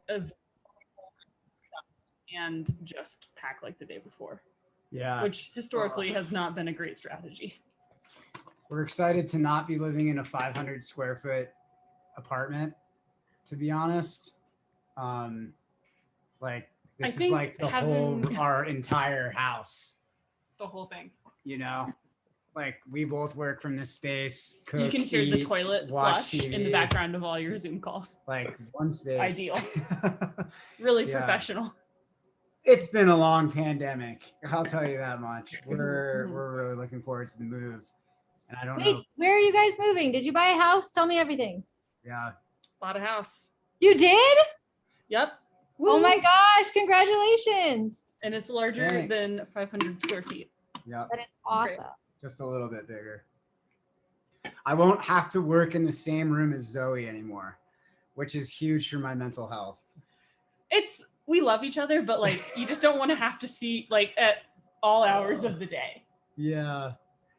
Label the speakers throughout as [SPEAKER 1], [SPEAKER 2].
[SPEAKER 1] of and just pack like the day before.
[SPEAKER 2] Yeah.
[SPEAKER 1] Which historically has not been a great strategy.
[SPEAKER 2] We're excited to not be living in a 500 square foot apartment, to be honest. Like this is like the whole our entire house.
[SPEAKER 1] The whole thing.
[SPEAKER 2] You know? Like we both work from this space. Cook,
[SPEAKER 1] you can hear
[SPEAKER 2] eat,
[SPEAKER 1] the toilet flush
[SPEAKER 2] TV.
[SPEAKER 1] in the background of all your Zoom calls.
[SPEAKER 2] Like one space.
[SPEAKER 1] It's ideal. Really professional.
[SPEAKER 2] It's been a long pandemic. I'll tell you that much. We're really looking forward to the move. And I don't know.
[SPEAKER 3] Where are you guys moving? Did you buy a house? Tell me everything.
[SPEAKER 2] Yeah.
[SPEAKER 1] Bought a house.
[SPEAKER 3] You did?
[SPEAKER 1] Yep.
[SPEAKER 3] Woo. Oh my gosh, congratulations.
[SPEAKER 1] And it's larger than 500 square feet.
[SPEAKER 2] Yeah.
[SPEAKER 3] That is awesome.
[SPEAKER 2] Just a little bit bigger. I won't have to work in the same room as Zoe anymore, which is huge for my mental health.
[SPEAKER 1] We love each other, but like you just don't want to have to see like at all hours of the day.
[SPEAKER 2] Yeah.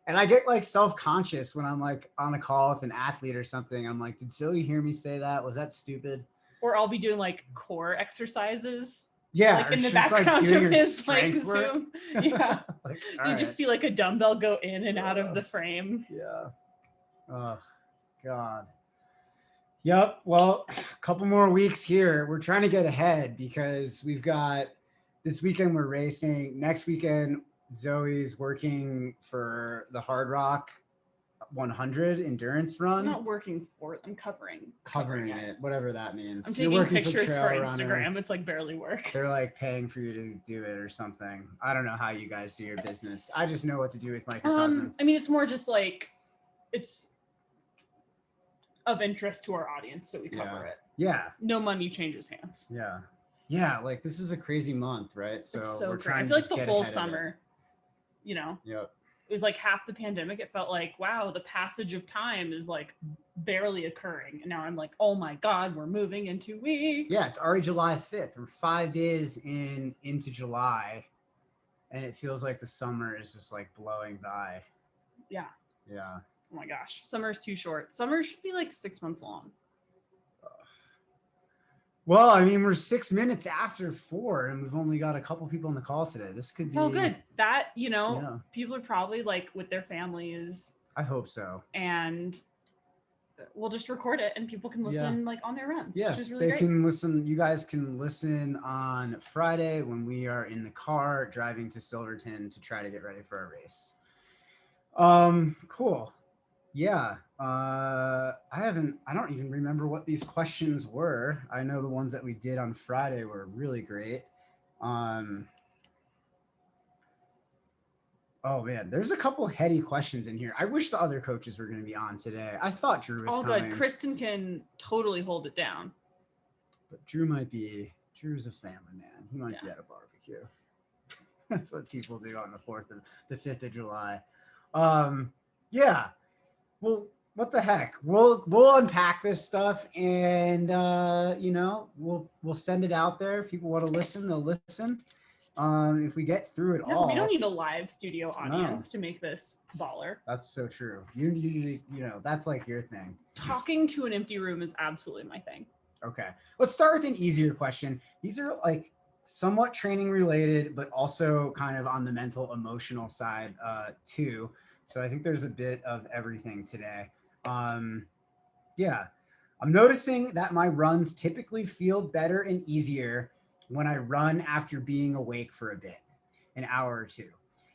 [SPEAKER 2] And I get like self-conscious when I'm like on a call with an athlete or something. I'm like, did Zoe hear me say that? Was that stupid?
[SPEAKER 1] Or I'll be doing like core exercises.
[SPEAKER 2] Yeah.
[SPEAKER 1] Like in the background
[SPEAKER 2] like
[SPEAKER 1] of his like
[SPEAKER 2] work.
[SPEAKER 1] Zoom. Yeah.
[SPEAKER 2] Like,
[SPEAKER 1] you just see like a dumbbell go in and out of the frame.
[SPEAKER 2] Yeah. Oh, God. Yep. Well, a couple more weeks here. We're trying to get ahead because we've got this weekend we're racing. Next weekend, Zoe's working for the Hard Rock 100 endurance run.
[SPEAKER 1] I'm not working for it. I'm covering
[SPEAKER 2] it, whatever that means.
[SPEAKER 1] I'm taking pictures for Instagram. It's like barely work.
[SPEAKER 2] They're like paying for you to do it or something. I don't know how you guys do your business. I just know what to do with Microcosm.
[SPEAKER 1] I mean, it's more just like it's of interest to our audience, so we cover it.
[SPEAKER 2] Yeah.
[SPEAKER 1] No money changes hands.
[SPEAKER 2] Yeah. Yeah, like this is a crazy month, right? So we're trying to
[SPEAKER 1] I feel like the whole summer, you know.
[SPEAKER 2] Yep.
[SPEAKER 1] It was like half the pandemic. It felt like, wow, the passage of time is like barely occurring. And now I'm like, oh my God, we're moving in 2 weeks.
[SPEAKER 2] Yeah, it's already July 5th. We're 5 days into July. And it feels like the summer is just like blowing by.
[SPEAKER 1] Yeah.
[SPEAKER 2] Yeah.
[SPEAKER 1] Oh my gosh. Summer's too short. Summer should be like 6 months long.
[SPEAKER 2] Well, I mean, we're 6 minutes after 4 and we've only got a couple people on the call today. This could be
[SPEAKER 1] all good. That, people are probably like with their families.
[SPEAKER 2] I hope so.
[SPEAKER 1] And we'll just record it and people can listen like on their runs.
[SPEAKER 2] Yeah,
[SPEAKER 1] which is really
[SPEAKER 2] they
[SPEAKER 1] great.
[SPEAKER 2] can listen. You guys can listen on Friday when we are in the car driving to Silverton to try to get ready for our race. Cool. Yeah. I don't even remember what these questions were. I know the ones that we did on Friday were really great. Oh man, there's a couple heady questions in here. I wish the other coaches were going to be on today. I thought Drew was coming.
[SPEAKER 1] Good. Kristen can totally hold it down.
[SPEAKER 2] But Drew's a family man. He might be at a barbecue. That's what people do on the 5th of July. Yeah. Well, what the heck? We'll unpack this stuff and we'll send it out there. If people want to listen, they'll listen. If we get through it all.
[SPEAKER 1] We don't need a live studio audience to make this baller.
[SPEAKER 2] That's so true. You that's like your thing.
[SPEAKER 1] Talking to an empty room is absolutely my thing.
[SPEAKER 2] Okay. Let's start with an easier question. These are like somewhat training related, but also kind of on the mental, emotional side too. So I think there's a bit of everything today. Yeah. I'm noticing that my runs typically feel better and easier when I run after being awake for a bit, an hour or two.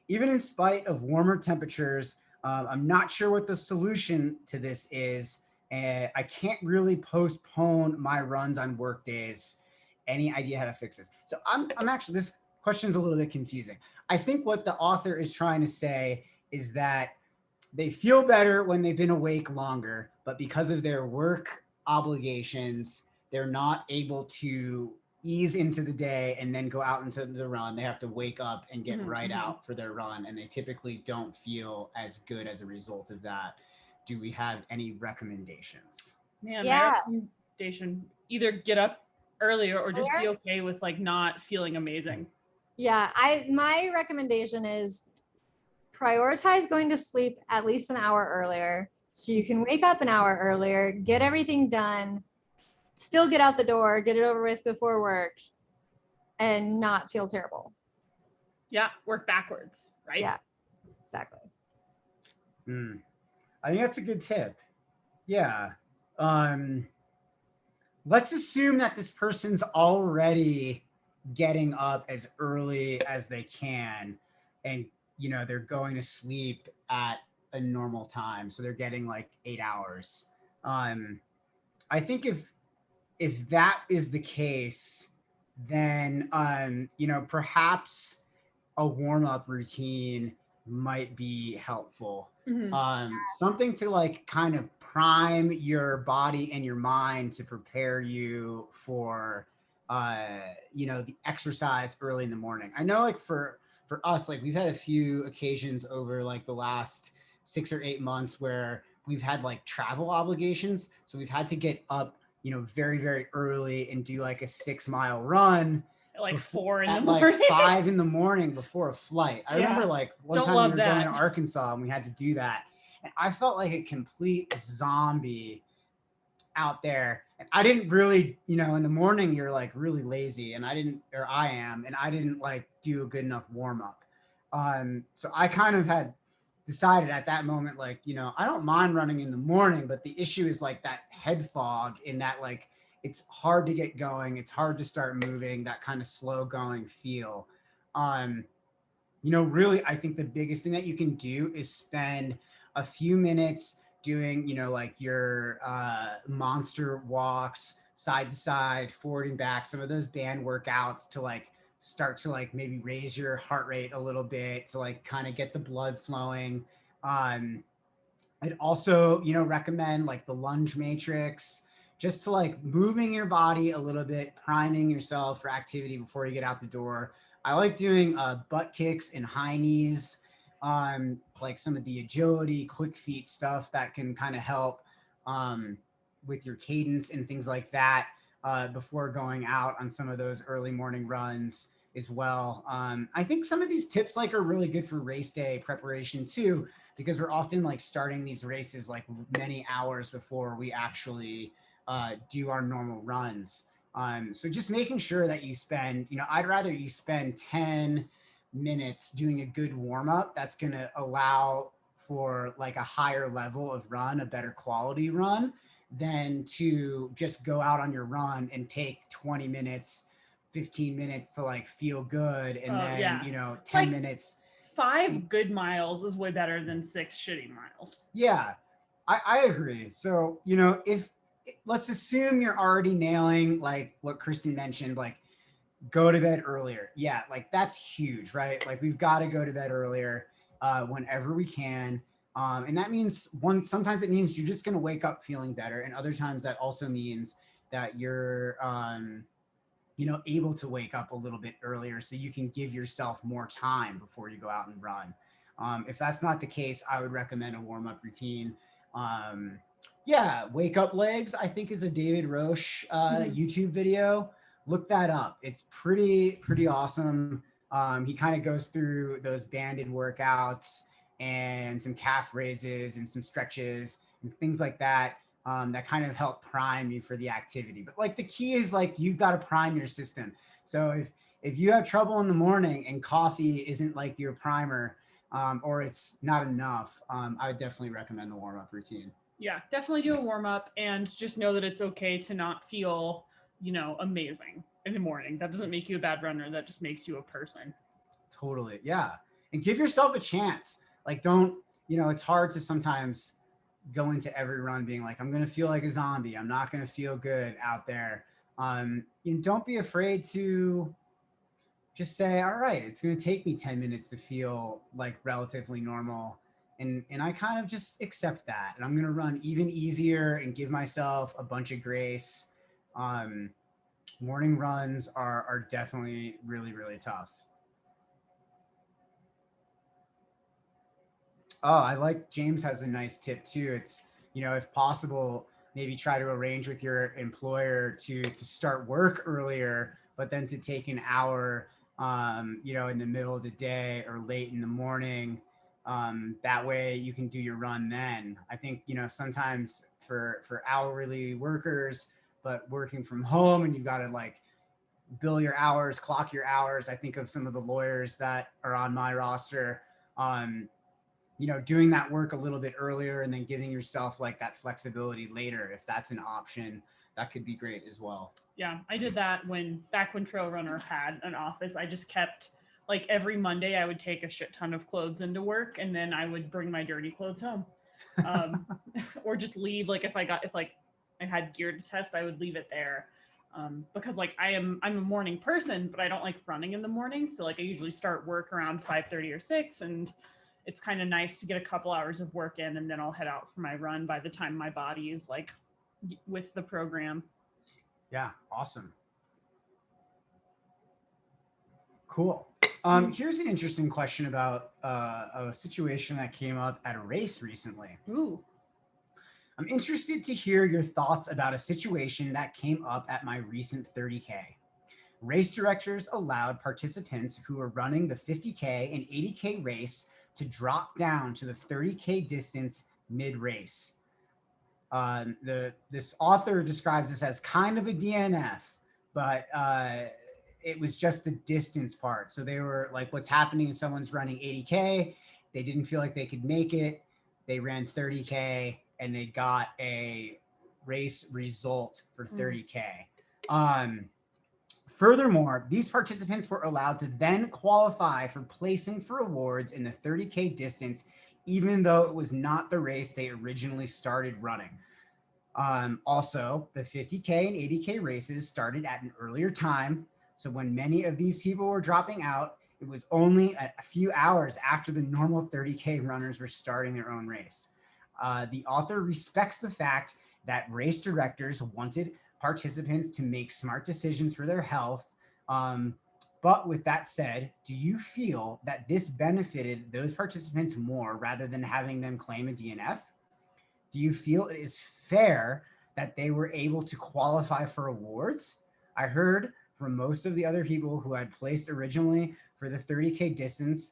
[SPEAKER 2] Even in spite of warmer temperatures, I'm not sure what the solution to this is. And I can't really postpone my runs on work days. Any idea how to fix this? So I'm actually, this question is a little bit confusing. I think what the author is trying to say is that they feel better when they've been awake longer, but because of their work obligations, they're not able to ease into the day and then go out into the run. They have to wake up and get out for their run, and they typically don't feel as good as a result of that. Do we have any recommendations?
[SPEAKER 1] My recommendation, either get up earlier or just be okay with like not feeling amazing.
[SPEAKER 3] Yeah, my recommendation is prioritize going to sleep at least an hour earlier so you can wake up an hour earlier, get everything done, still get out the door, get it over with before work, and not feel terrible.
[SPEAKER 1] Yeah, work backwards, right?
[SPEAKER 3] Yeah, exactly.
[SPEAKER 2] I think that's a good tip. Yeah. Um, let's assume that this person's already getting up as early as they can, and they're going to sleep at a normal time, so they're getting like 8 hours. I think if that is the case, then perhaps a warm-up routine might be helpful.
[SPEAKER 1] Mhm.
[SPEAKER 2] Something to like kind of prime your body and your mind to prepare you for the exercise early in the morning. I know, like, for us, like, we've had a few occasions over like the last 6 or 8 months where we've had like travel obligations, so we've had to get up very, very early and do like a 6 mile run
[SPEAKER 1] At like
[SPEAKER 2] before,
[SPEAKER 1] 4 in the
[SPEAKER 2] at
[SPEAKER 1] morning.
[SPEAKER 2] like 5 in the morning before a flight. I remember
[SPEAKER 1] Yeah.
[SPEAKER 2] like one
[SPEAKER 1] Don't
[SPEAKER 2] time we
[SPEAKER 1] love
[SPEAKER 2] were going to
[SPEAKER 1] that.
[SPEAKER 2] Arkansas and we had to do that. And I felt like a complete zombie out there. And I didn't really, in the morning you're like really lazy, and I am, and I didn't like do a good enough warm up. So I kind of had decided at that moment, like, I don't mind running in the morning, but the issue is like that head fog, in that like it's hard to get going, it's hard to start moving, that kind of slow going feel. Really, I think the biggest thing that you can do is spend a few minutes doing, like your monster walks, side to side, forward and back, some of those band workouts to like start to like maybe raise your heart rate a little bit to like kind of get the blood flowing. I'd also, recommend like the lunge matrix, just to like moving your body a little bit, priming yourself for activity before you get out the door. I like doing butt kicks and high knees, like some of the agility, quick feet stuff that can kind of help with your cadence and things like that before going out on some of those early morning runs as well. I think some of these tips like are really good for race day preparation too, because we're often like starting these races like many hours before we actually do our normal runs. So just making sure that you spend, I'd rather you spend 10 minutes doing a good warm up that's going to allow for like a higher level of run, a better quality run, than to just go out on your run and take 20 minutes, 15 minutes to like feel good. And then,
[SPEAKER 1] Yeah.
[SPEAKER 2] 10
[SPEAKER 1] Like,
[SPEAKER 2] minutes.
[SPEAKER 1] 5 good miles is way better than 6 shitty miles.
[SPEAKER 2] Yeah, I agree. So, if let's assume you're already nailing like what Kristen mentioned, like go to bed earlier. Yeah, like that's huge, right? Like we've got to go to bed earlier whenever we can. And that means sometimes it means you're just going to wake up feeling better. And other times that also means that you're, able to wake up a little bit earlier so you can give yourself more time before you go out and run. If that's not the case, I would recommend a warm-up routine. Yeah, Wake Up Legs, I think, is a David Roche YouTube video. Look that up. It's pretty awesome. He kind of goes through those banded workouts and some calf raises and some stretches and things like that. That kind of help prime you for the activity. But like the key is like you've got to prime your system. So if you have trouble in the morning and coffee isn't like your primer, or it's not enough, I would definitely recommend the warm-up routine.
[SPEAKER 1] Yeah, definitely do a warm up, and just know that it's okay to not feel, amazing in the morning. That doesn't make you a bad runner. That just makes you a person.
[SPEAKER 2] Totally. Yeah. And give yourself a chance. Like, don't, it's hard to sometimes go into every run being like, I'm going to feel like a zombie. I'm not going to feel good out there. Don't be afraid to just say, all right, it's going to take me 10 minutes to feel like relatively normal. And I kind of just accept that. And I'm going to run even easier and give myself a bunch of grace. Morning runs are definitely really, really tough. Oh, I like James has a nice tip too. It's, if possible, maybe try to arrange with your employer to start work earlier, but then to take an hour, in the middle of the day or late in the morning. That way you can do your run then. I think, sometimes for hourly workers, but working from home and you've got to like bill your hours, clock your hours. I think of some of the lawyers that are on my roster, doing that work a little bit earlier and then giving yourself like that flexibility later. If that's an option, that could be great as well.
[SPEAKER 1] Yeah, I did that back when Trail Runner had an office. I just kept like every Monday I would take a shit ton of clothes into work and then I would bring my dirty clothes home. Or just leave. Like if I had gear to test, I would leave it there. Because like I'm a morning person, but I don't like running in the morning. So like I usually start work around 5:30 or 6, and it's kind of nice to get a couple hours of work in, and then I'll head out for my run by the time my body is like with the program.
[SPEAKER 2] Yeah, awesome. Cool. Here's an interesting question about a situation that came up at a race recently.
[SPEAKER 1] Ooh.
[SPEAKER 2] I'm interested to hear your thoughts about a situation that came up at my recent 30K. Race directors allowed participants who were running the 50K and 80K race to drop down to the 30K distance mid-race. This author describes this as kind of a DNF, but it was just the distance part. So they were like, what's happening is someone's running 80K. They didn't feel like they could make it. They ran 30K and they got a race result for 30K. Furthermore, these participants were allowed to then qualify for placing for awards in the 30K distance, even though it was not the race they originally started running. Also, the 50K and 80K races started at an earlier time. So when many of these people were dropping out, it was only a few hours after the normal 30K runners were starting their own race. The author respects the fact that race directors wanted participants to make smart decisions for their health. But with that said, do you feel that this benefited those participants more rather than having them claim a DNF? Do you feel it is fair that they were able to qualify for awards? I heard from most of the other people who had placed originally for the 30K distance,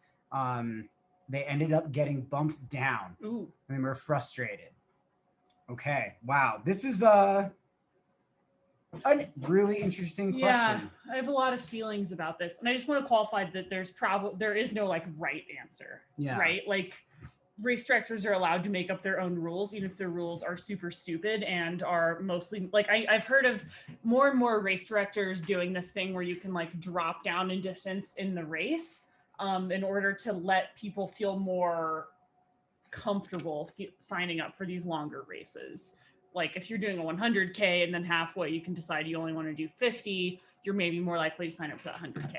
[SPEAKER 2] they ended up getting bumped down.
[SPEAKER 1] Ooh.
[SPEAKER 2] And they were frustrated. Okay, wow. This is a really interesting question.
[SPEAKER 1] Yeah, I have a lot of feelings about this. And I just want to qualify that there is no like right answer.
[SPEAKER 2] Yeah.
[SPEAKER 1] Right? Like race directors are allowed to make up their own rules, even if their rules are super stupid and are mostly like I've heard of more and more race directors doing this thing where you can like drop down in distance in the race in order to let people feel more comfortable signing up for these longer races. Like if you're doing a 100K and then halfway you can decide you only want to do 50, you're maybe more likely to sign up for that 100K.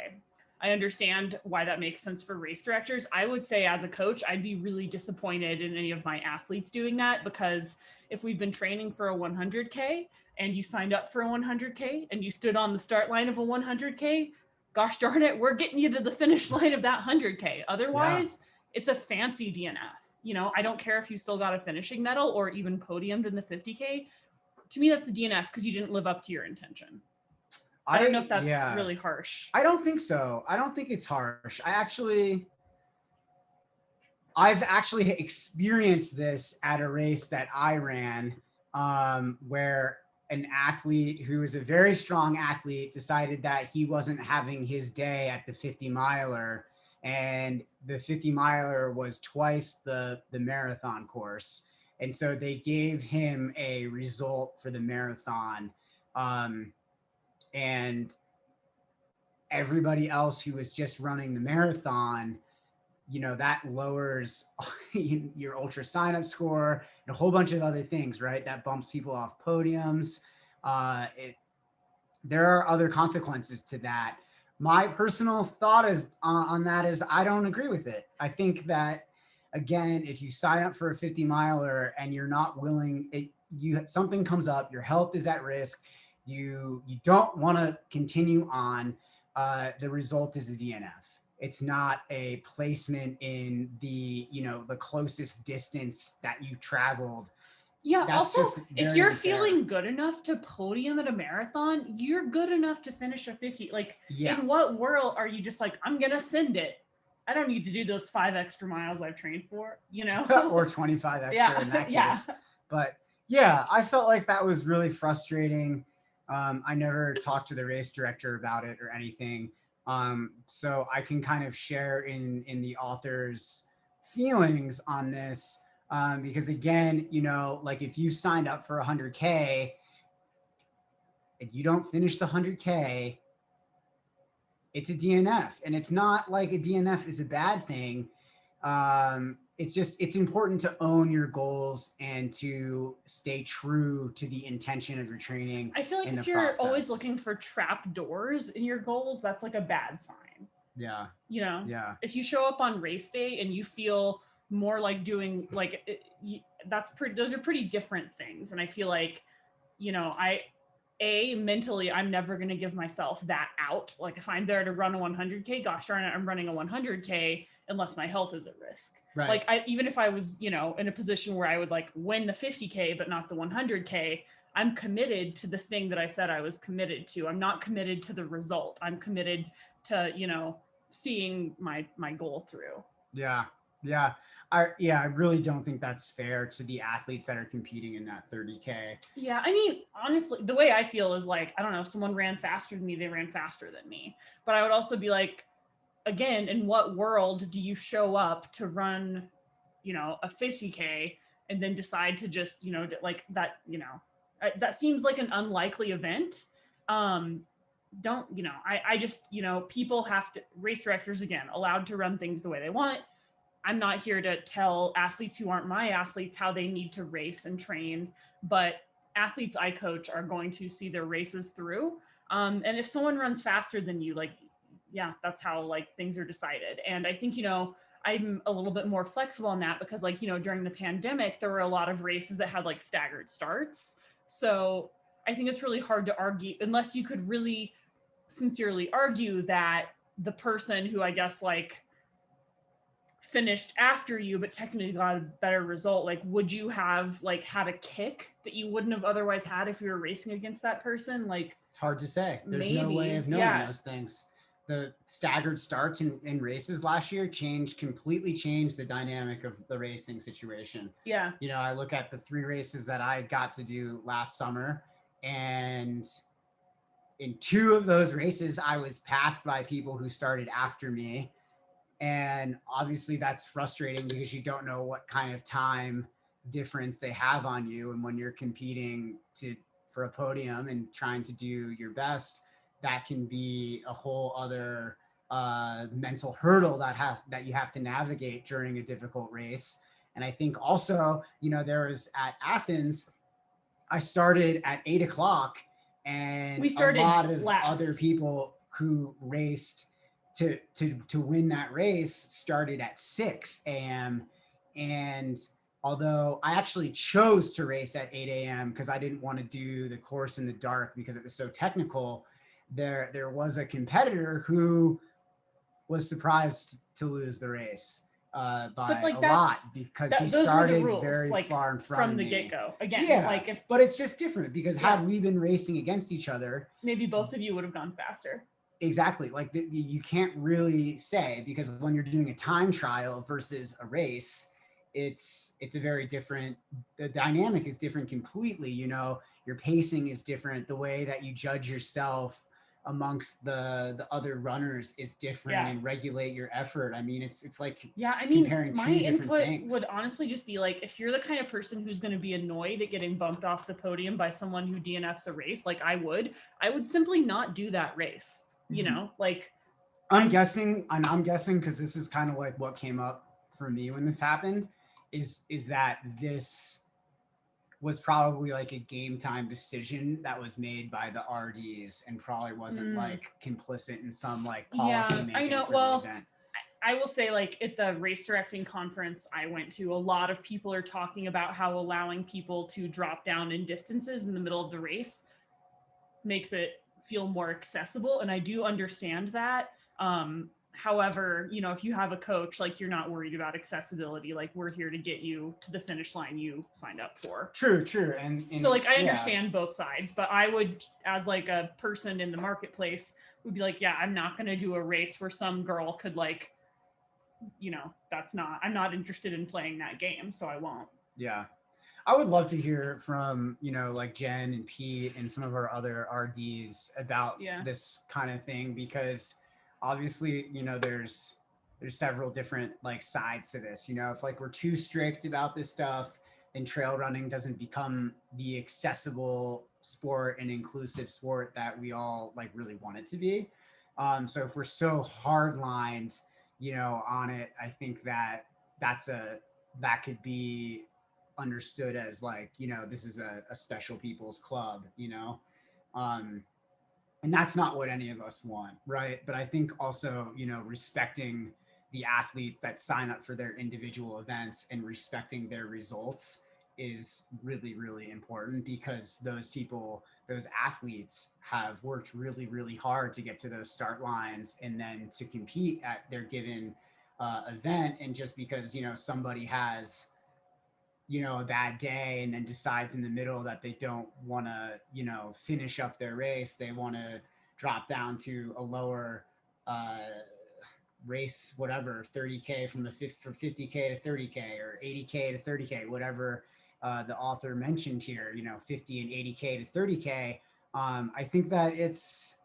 [SPEAKER 1] I understand why that makes sense for race directors. I would say as a coach, I'd be really disappointed in any of my athletes doing that, because if we've been training for a 100K and you signed up for a 100K and you stood on the start line of a 100K, gosh darn it, we're getting you to the finish line of that 100K. Otherwise, It's a fancy DNF. You know, I don't care if you still got a finishing medal or even podiumed in the 50K. To me, that's a DNF because you didn't live up to your intention. I don't know if that's really harsh.
[SPEAKER 2] I don't think so. I don't think it's harsh. I've actually experienced this at a race that I ran, where an athlete who was a very strong athlete decided that he wasn't having his day at the 50 miler, and the 50 miler was twice the marathon course. And so they gave him a result for the marathon. And everybody else who was just running the marathon, you know, that lowers your ultra sign-up score and a whole bunch of other things, right? That bumps people off podiums. There are other consequences to that. My personal thought is on that is I don't agree with it. I think that, again, if you sign up for a 50 miler and you're not willing, something comes up, your health is at risk, you don't want to continue on, the result is a DNF. It's not a placement in the closest distance that you traveled.
[SPEAKER 1] Yeah. That's also, if you're feeling good enough to podium at a marathon, you're good enough to finish a 50. Like, in what world are you just like, I'm gonna send it? I don't need to do those 5 extra miles I've trained for, you know,
[SPEAKER 2] or 25 extra in that case. But yeah, I felt like that was really frustrating. I never talked to the race director about it or anything. So I can kind of share in the author's feelings on this. Because again, you know, like if you signed up for 100K and you don't finish the 100K, it's a DNF, and it's not like a DNF is a bad thing. It's just it's important to own your goals and to stay true to the intention of your training.
[SPEAKER 1] I feel like
[SPEAKER 2] in
[SPEAKER 1] if
[SPEAKER 2] the
[SPEAKER 1] you're
[SPEAKER 2] process.
[SPEAKER 1] always looking for trap doors in your goals, that's like a bad sign.
[SPEAKER 2] Yeah.
[SPEAKER 1] You know,
[SPEAKER 2] Yeah.
[SPEAKER 1] if you show up on race day and you feel more like doing like that's pretty, those are pretty different things. And I feel like, you know, mentally, I'm never going to give myself that out. Like if I'm there to run a 100K, gosh darn it, I'm running a 100K unless my health is at risk.
[SPEAKER 2] Right.
[SPEAKER 1] Like even if I was, you know, in a position where I would like win the 50K, but not the 100K, I'm committed to the thing that I said I was committed to. I'm not committed to the result. I'm committed to, you know, seeing my goal through.
[SPEAKER 2] Yeah. Yeah. I really don't think that's fair to the athletes that are competing in that 30K.
[SPEAKER 1] Yeah, I mean, honestly, the way I feel is like, I don't know, if someone ran faster than me, they ran faster than me. But I would also be like, again, in what world do you show up to run, you know, a 50K and then decide to just, you know, like that, you know, that seems like an unlikely event. Don't, you know, I just, you know, people have to, race directors, again, allowed to run things the way they want. I'm not here to tell athletes who aren't my athletes how they need to race and train, but athletes I coach are going to see their races through. And if someone runs faster than you, like, yeah, that's how like things are decided. And I think, you know, I'm a little bit more flexible on that because, like, you know, during the pandemic, there were a lot of races that had like staggered starts. So I think it's really hard to argue unless you could really sincerely argue that the person who I guess like finished after you but technically got a better result, like would you have like had a kick that you wouldn't have otherwise had if you were racing against that person? Like
[SPEAKER 2] it's hard to say. There's
[SPEAKER 1] maybe,
[SPEAKER 2] no way of knowing
[SPEAKER 1] yeah.
[SPEAKER 2] those things. The staggered starts in races last year completely changed the dynamic of the racing situation.
[SPEAKER 1] Yeah.
[SPEAKER 2] You know, I look at the 3 races that I got to do last summer, and in 2 of those races, I was passed by people who started after me. And obviously that's frustrating because you don't know what kind of time difference they have on you. And when you're competing for a podium and trying to do your best, that can be a whole other mental hurdle that you have to navigate during a difficult race. And I think also, you know, there was at Athens, I started at 8 o'clock, and
[SPEAKER 1] We started
[SPEAKER 2] a lot of
[SPEAKER 1] last.
[SPEAKER 2] other people who raced to win that race started at 6 a.m. And although I actually chose to race at 8 a.m. because I didn't want to do the course in the dark because it was so technical, there was a competitor who was surprised to lose the race by
[SPEAKER 1] like
[SPEAKER 2] a lot because he started very
[SPEAKER 1] like,
[SPEAKER 2] far in front
[SPEAKER 1] from
[SPEAKER 2] of
[SPEAKER 1] the
[SPEAKER 2] me.
[SPEAKER 1] get-go. Again,
[SPEAKER 2] Yeah,
[SPEAKER 1] like if
[SPEAKER 2] but it's just different because had we been racing against each other,
[SPEAKER 1] maybe both of you would have gone faster.
[SPEAKER 2] Exactly. Like you can't really say, because when you're doing a time trial versus a race, it's a very different, the dynamic is different completely. You know, your pacing is different. The way that you judge yourself amongst the other runners is different, and regulate your effort. I mean, it's like,
[SPEAKER 1] I mean,
[SPEAKER 2] comparing
[SPEAKER 1] my
[SPEAKER 2] 2 different
[SPEAKER 1] input
[SPEAKER 2] things.
[SPEAKER 1] would honestly just be like, if you're the kind of person who's going to be annoyed at getting bumped off the podium by someone who DNFs a race, like I would simply not do that race. You know, like
[SPEAKER 2] I'm guessing because this is kind of like what came up for me when this happened, is that this was probably like a game time decision that was made by the RDs and probably wasn't like complicit in some like policy making.
[SPEAKER 1] I know.
[SPEAKER 2] For
[SPEAKER 1] well,
[SPEAKER 2] the event.
[SPEAKER 1] I will say, like at the race directing conference I went to, a lot of people are talking about how allowing people to drop down in distances in the middle of the race makes it feel more accessible, and I do understand that. However, you know, if you have a coach, like you're not worried about accessibility. Like we're here to get you to the finish line you signed up for.
[SPEAKER 2] True. And
[SPEAKER 1] so like I understand both sides, but I would, as like a person in the marketplace, would be like, yeah, I'm not going to do a race where some girl could like, you know, I'm not interested in playing that game, so I won't.
[SPEAKER 2] Yeah. I would love to hear from, like Jen and Pete and some of our other RDs about
[SPEAKER 1] Yeah.
[SPEAKER 2] this kind of thing, because obviously, there's several different like sides to this. If like we're too strict about this stuff, then trail running doesn't become the accessible sport and inclusive sport that we all like really want it to be. So if we're so hard lined, on it, I think that that's that could be understood as like, this is a special people's club, um and that's not what any of us want, right? But I think also, respecting the athletes that sign up for their individual events and respecting their results is really, really important, because those athletes have worked really, really hard to get to those start lines and then to compete at their given event. And just because, somebody has, a bad day and then decides in the middle that they don't want to, finish up their race, they want to drop down to a lower uh, race, whatever, 30K from from 50K to 30K or 80K to 30K, whatever the author mentioned here, 50 and 80K to 30K. I think that it's,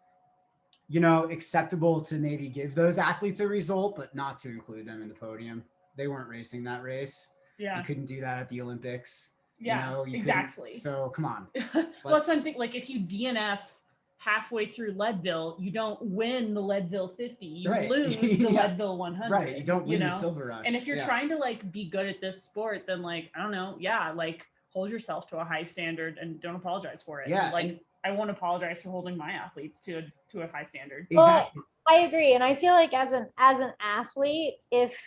[SPEAKER 2] acceptable to maybe give those athletes a result, but not to include them in the podium. They weren't racing that race.
[SPEAKER 1] Yeah.
[SPEAKER 2] You couldn't do that at the Olympics.
[SPEAKER 1] Yeah,
[SPEAKER 2] You
[SPEAKER 1] exactly.
[SPEAKER 2] So come on.
[SPEAKER 1] Well, that's something like if you DNF halfway through Leadville, you don't win the Leadville 50. You
[SPEAKER 2] Right.
[SPEAKER 1] lose the
[SPEAKER 2] Yeah.
[SPEAKER 1] Leadville 100.
[SPEAKER 2] Right. You don't win the silver rush.
[SPEAKER 1] And if you're
[SPEAKER 2] Yeah.
[SPEAKER 1] trying to like be good at this sport, then like, I don't know, like hold yourself to a high standard and don't apologize for it.
[SPEAKER 2] Yeah,
[SPEAKER 1] And, like
[SPEAKER 2] and-
[SPEAKER 1] I won't apologize for holding my athletes to a high standard.
[SPEAKER 2] Exactly.
[SPEAKER 3] Well, I agree, and I feel like as an athlete, if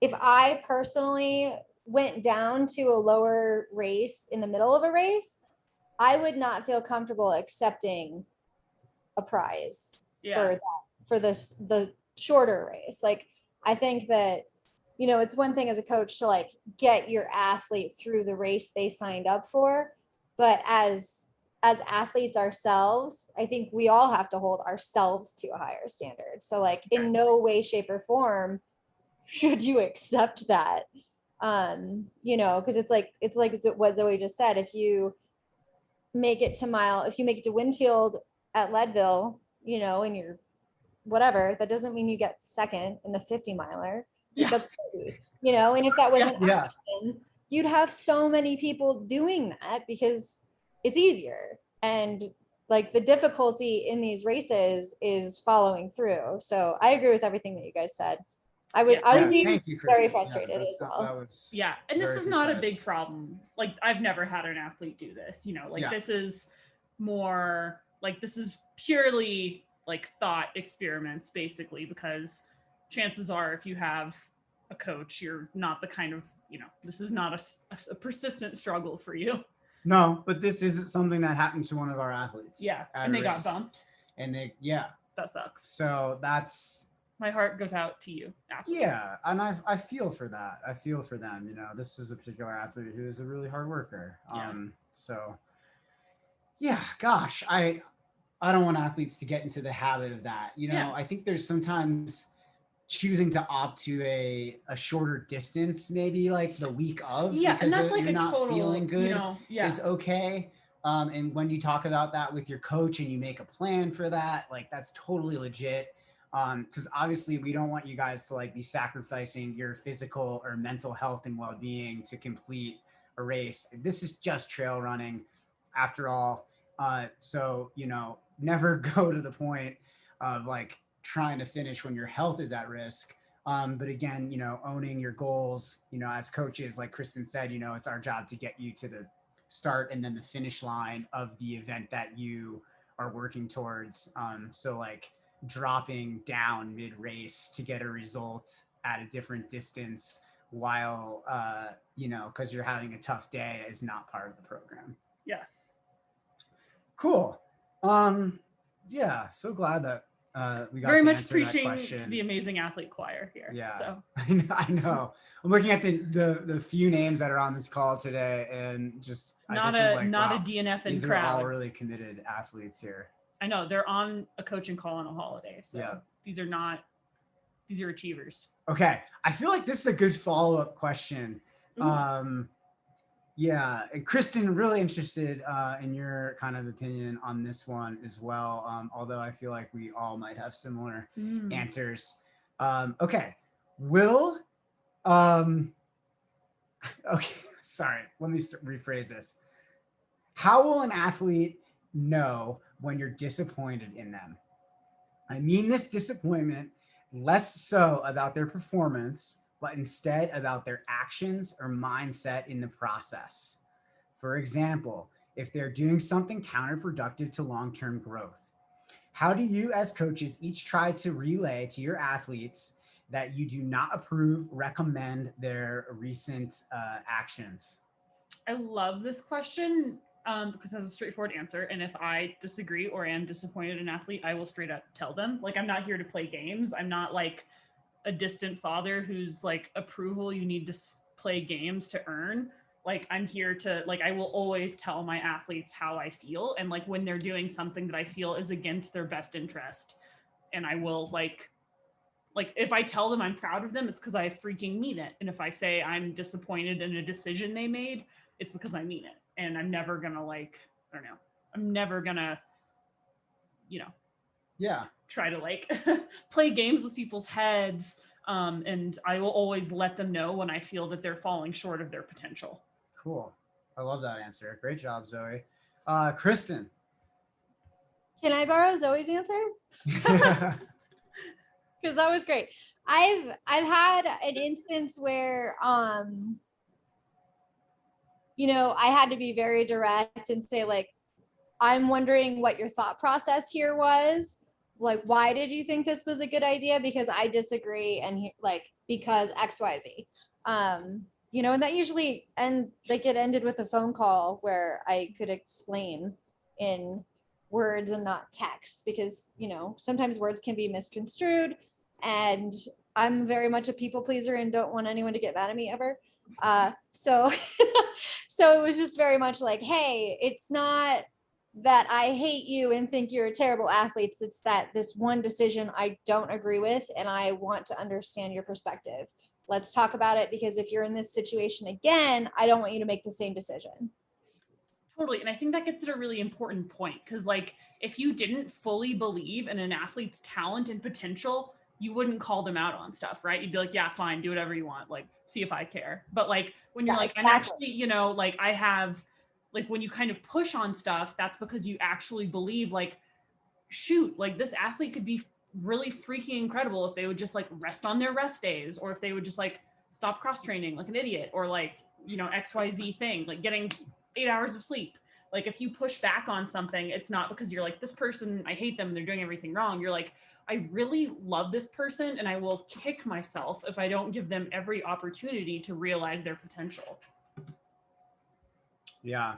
[SPEAKER 3] if I personally went down to a lower race in the middle of a race, I would not feel comfortable accepting a prize
[SPEAKER 1] Yeah.
[SPEAKER 3] for the shorter race. Like, I think that, it's one thing as a coach to like get your athlete through the race they signed up for, but as athletes ourselves, I think we all have to hold ourselves to a higher standard. So like in no way, shape, or form should you accept that. Because it's like what Zoe just said. If you make it to Winfield at Leadville, and you're whatever, that doesn't mean you get second in the 50 miler.
[SPEAKER 1] Yeah.
[SPEAKER 3] That's crazy, and if that was an
[SPEAKER 2] Yeah.
[SPEAKER 3] option, you'd have so many people doing that because it's easier. And like the difficulty in these races is following through. So I agree with everything that you guys said. I would be
[SPEAKER 2] Thank you,
[SPEAKER 3] very
[SPEAKER 2] Kristen.
[SPEAKER 3] frustrated as well.
[SPEAKER 2] That was
[SPEAKER 1] Yeah, and this
[SPEAKER 2] very
[SPEAKER 1] is not a
[SPEAKER 2] concise.
[SPEAKER 1] big problem. Like I've never had an athlete do this,
[SPEAKER 2] Yeah.
[SPEAKER 1] this is more like this is purely like thought experiments basically, because chances are if you have a coach, you're not the kind of, this is not a persistent struggle for you.
[SPEAKER 2] No, but this is something that happened to one of our athletes.
[SPEAKER 1] Yeah,
[SPEAKER 2] at
[SPEAKER 1] and
[SPEAKER 2] a
[SPEAKER 1] they got
[SPEAKER 2] race.
[SPEAKER 1] bumped.
[SPEAKER 2] And
[SPEAKER 1] That sucks.
[SPEAKER 2] so that's,
[SPEAKER 1] My heart goes out to you, athlete.
[SPEAKER 2] yeah, and I feel for that. I feel for them. This is a particular athlete who is a really hard worker.
[SPEAKER 1] Yeah.
[SPEAKER 2] So yeah, gosh, I don't want athletes to get into the habit of that.
[SPEAKER 1] Yeah.
[SPEAKER 2] I think there's sometimes choosing to opt to a shorter distance, maybe like the week of,
[SPEAKER 1] Yeah, and
[SPEAKER 2] because
[SPEAKER 1] that's like
[SPEAKER 2] you're
[SPEAKER 1] a
[SPEAKER 2] not
[SPEAKER 1] total,
[SPEAKER 2] feeling good,
[SPEAKER 1] yeah.
[SPEAKER 2] is okay. And when you talk about that with your coach and you make a plan for that, like that's totally legit. Because obviously we don't want you guys to like be sacrificing your physical or mental health and well-being to complete a race. This is just trail running after all. So, never go to the point of like trying to finish when your health is at risk. But again, owning your goals, as coaches, like Kristen said, it's our job to get you to the start and then the finish line of the event that you are working towards. So like dropping down mid race to get a result at a different distance while, because you're having a tough day is not part of the program.
[SPEAKER 1] Yeah.
[SPEAKER 2] Cool. Yeah, so glad that we got
[SPEAKER 1] Very
[SPEAKER 2] to
[SPEAKER 1] much
[SPEAKER 2] answer that
[SPEAKER 1] preaching
[SPEAKER 2] question.
[SPEAKER 1] to the amazing athlete choir here.
[SPEAKER 2] Yeah.
[SPEAKER 1] So
[SPEAKER 2] I know. I'm looking at the few names that are on this call today, and just
[SPEAKER 1] not
[SPEAKER 2] am
[SPEAKER 1] a
[SPEAKER 2] like,
[SPEAKER 1] not
[SPEAKER 2] wow,
[SPEAKER 1] a DNF in
[SPEAKER 2] these
[SPEAKER 1] crowd.
[SPEAKER 2] are all really committed athletes here.
[SPEAKER 1] I know they're on a coaching call on a holiday. So
[SPEAKER 2] Yeah.
[SPEAKER 1] these are achievers.
[SPEAKER 2] Okay, I feel like this is a good follow-up question Yeah, and Kristen, really interested in your kind of opinion on this one as well. Although I feel like we all might have similar answers. Okay, will okay, sorry. Let me rephrase this. How will an athlete know when you're disappointed in them? I mean this disappointment less so about their performance, but instead about their actions or mindset in the process. For example, if they're doing something counterproductive to long term growth, how do you, as coaches, each try to relay to your athletes that you do not approve, recommend their recent actions?
[SPEAKER 1] I love this question because it has a straightforward answer. And if I disagree or am disappointed in an athlete, I will straight up tell them. Like, I'm not here to play games. I'm not like a distant father who's like approval you need to play games to earn. Like, I'm here to, like, I will always tell my athletes how I feel. And like when they're doing something that I feel is against their best interest. And I will like if I tell them I'm proud of them, it's because I freaking mean it. And if I say I'm disappointed in a decision they made, it's because I mean it. And I'm never gonna like, I don't know, I'm never gonna, you know,
[SPEAKER 2] Yeah,
[SPEAKER 1] try to like play games with people's heads. And I will always let them know when I feel that they're falling short of their potential.
[SPEAKER 2] cool. I love that answer. Great job, Zoe. Kristen.
[SPEAKER 3] Can I borrow Zoe's answer? Because that was great. I've had an instance where I had to be very direct and say, like, I'm wondering what your thought process here was. Like, why did you think this was a good idea? Because I disagree, and because XYZ. And that usually ends, like, it ended with a phone call where I could explain in words and not text, because sometimes words can be misconstrued, and I'm very much a people pleaser and don't want anyone to get mad at me ever. So so it was just very much like, hey, it's not that I hate you and think you're a terrible athlete. It's that this one decision I don't agree with, and I want to understand your perspective. Let's talk about it, because if you're in this situation again, I don't want you to make the same decision.
[SPEAKER 1] Totally. And I think that gets at a really important point, because like if you didn't fully believe in an athlete's talent and potential, you wouldn't call them out on stuff, right? You'd be like, yeah, fine, do whatever you want, like see if I care. But like when you're
[SPEAKER 3] Yeah,
[SPEAKER 1] like,
[SPEAKER 3] exactly.
[SPEAKER 1] I'm actually, like I have, like when you kind of push on stuff, that's because you actually believe, like, shoot, like this athlete could be really freaking incredible if they would just like rest on their rest days, or if they would just like stop cross training like an idiot, or like, XYZ thing, like getting 8 hours of sleep. Like if you push back on something, it's not because you're like, this person, I hate them and they're doing everything wrong. You're like, I really love this person and I will kick myself if I don't give them every opportunity to realize their potential.
[SPEAKER 2] Yeah.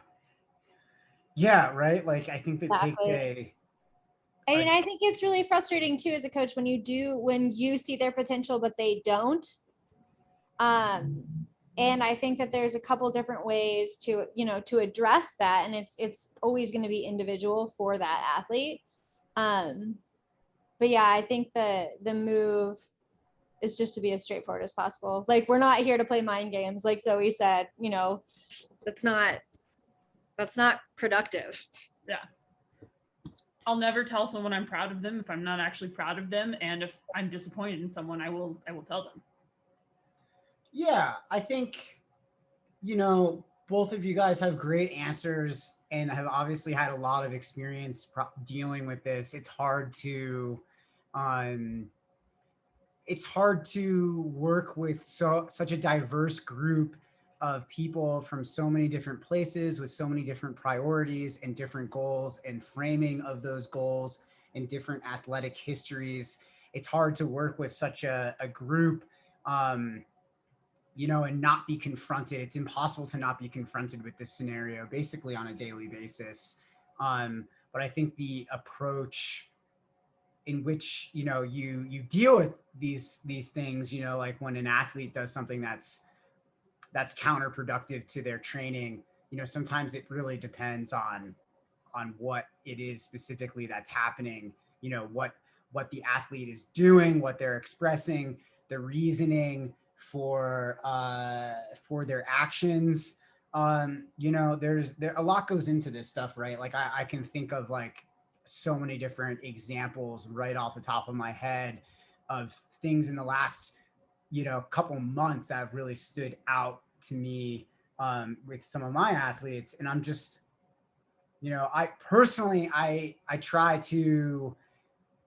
[SPEAKER 2] Yeah, right. Like I think that
[SPEAKER 3] Exactly. I think it's really frustrating too as a coach when you see their potential but they don't. And I think that there's a couple different ways to address that, and it's always going to be individual for that athlete. But yeah, I think the move is just to be as straightforward as possible. Like, we're not here to play mind games, like Zoe said. That's not productive.
[SPEAKER 1] Yeah. I'll never tell someone I'm proud of them if I'm not actually proud of them. And if I'm disappointed in someone, I will tell them.
[SPEAKER 2] Yeah, I think, both of you guys have great answers and have obviously had a lot of experience dealing with this. Um, it's hard to work with such a diverse group of people from so many different places with so many different priorities and different goals and framing of those goals and different athletic histories. It's hard to work with such a group, and not be confronted. It's impossible to not be confronted with this scenario basically on a daily basis. But I think the approach in which you deal with these things, like when an athlete does something that's counterproductive to their training, sometimes it really depends on what it is specifically that's happening, what the athlete is doing, what they're expressing, the reasoning for their actions. There a lot goes into this stuff, right? Like I can think of like so many different examples right off the top of my head of things in the last couple months that have really stood out to me with some of my athletes. And I'm just, I personally, I try to,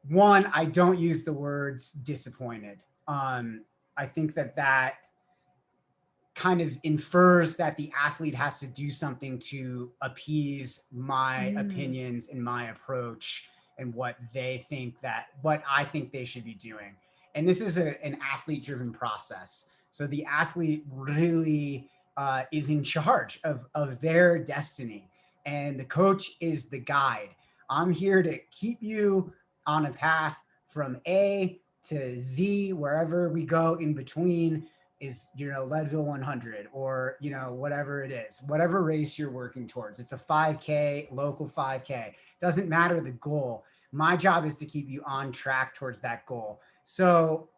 [SPEAKER 2] one, I don't use the words disappointed. I think that kind of infers that the athlete has to do something to appease my opinions and my approach and what I think they should be doing. And this is an athlete driven process. So the athlete really is in charge of their destiny, and the coach is the guide. I'm here to keep you on a path from A to Z, wherever we go in between is Leadville 100 or whatever it is, whatever race you're working towards. It's a 5K, local 5K, doesn't matter the goal. My job is to keep you on track towards that goal. So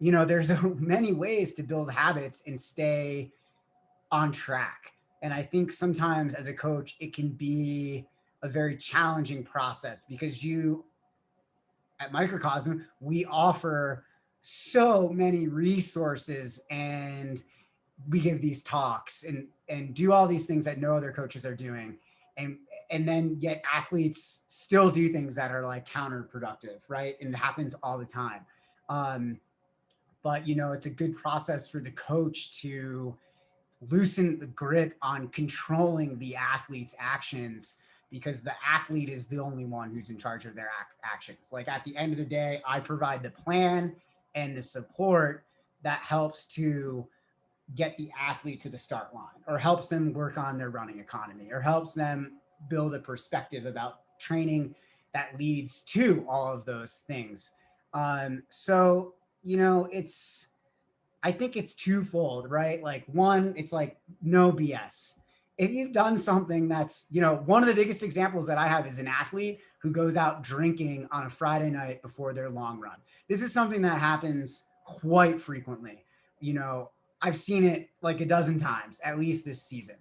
[SPEAKER 2] there's many ways to build habits and stay on track. And I think sometimes as a coach it can be a very challenging process, because at Microcosm, we offer so many resources, and we give these talks and do all these things that no other coaches are doing. And then yet athletes still do things that are like counterproductive, right? And it happens all the time. But it's a good process for the coach to loosen the grip on controlling the athlete's actions, because the athlete is the only one who's in charge of their actions. Like at the end of the day, I provide the plan and the support that helps to get the athlete to the start line, or helps them work on their running economy, or helps them build a perspective about training that leads to all of those things. So, I think it's twofold, right? Like one, it's like no BS. If you've done something that's, one of the biggest examples that I have is an athlete who goes out drinking on a Friday night before their long run. This is something that happens quite frequently. I've seen it like a dozen times, at least this season.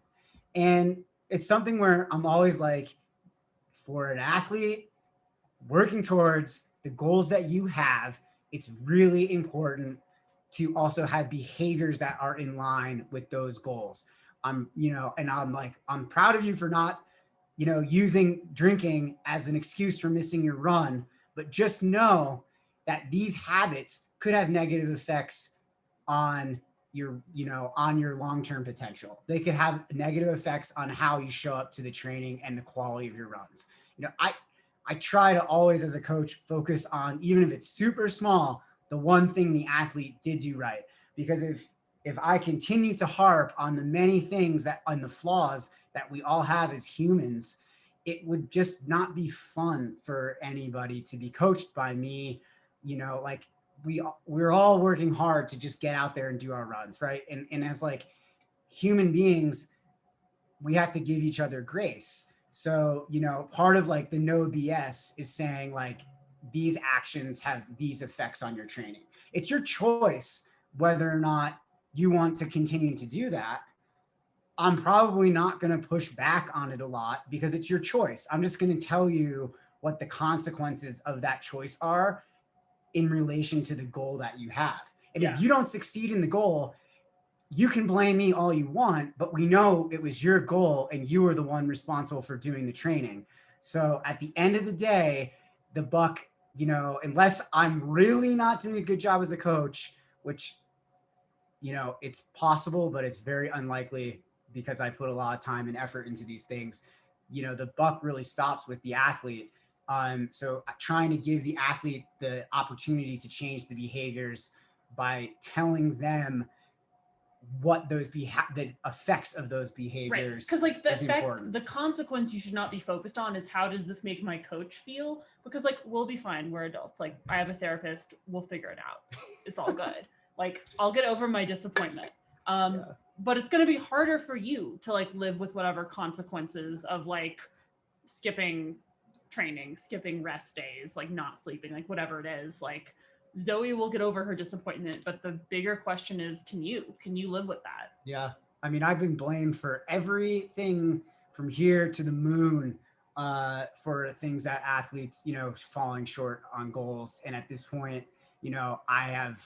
[SPEAKER 2] And it's something where I'm always like, for an athlete working towards the goals that you have, it's really important to also have behaviors that are in line with those goals. And I'm like, I'm proud of you for not, using drinking as an excuse for missing your run, but just know that these habits could have negative effects on your long-term potential. They could have negative effects on how you show up to the training and the quality of your runs. I try to always, as a coach, focus on, even if it's super small, the one thing the athlete did do right. Because if I continue to harp on the many things on the flaws that we all have as humans, it would just not be fun for anybody to be coached by me. Like we're all working hard to just get out there and do our runs, right? And as like human beings, we have to give each other grace. So, part of like the no BS is saying like, these actions have these effects on your training. It's your choice whether or not you want to continue to do that. I'm probably not going to push back on it a lot, because it's your choice. I'm just going to tell you what the consequences of that choice are in relation to the goal that you have. And if you don't succeed in the goal, you can blame me all you want, but we know it was your goal and you were the one responsible for doing the training. So at the end of the day, the buck, unless I'm really not doing a good job as a coach, which, it's possible, but it's very unlikely because I put a lot of time and effort into these things, the buck really stops with the athlete. So trying to give the athlete the opportunity to change the behaviors by telling them what the effects of those behaviors,
[SPEAKER 1] because like the effect,
[SPEAKER 2] important.
[SPEAKER 1] The consequence you should not be focused on is, how does this make my coach feel? Because like, we'll be fine, we're adults, like I have a therapist, we'll figure it out, it's all good. Like I'll get over my disappointment. But it's going to be harder for you to like live with whatever consequences of like skipping training, skipping rest days, like not sleeping, like whatever it is. Like Zoe will get over her disappointment, but the bigger question is, can you live with that?
[SPEAKER 2] Yeah. I mean, I've been blamed for everything from here to the moon for things that athletes, falling short on goals. And at this point, I have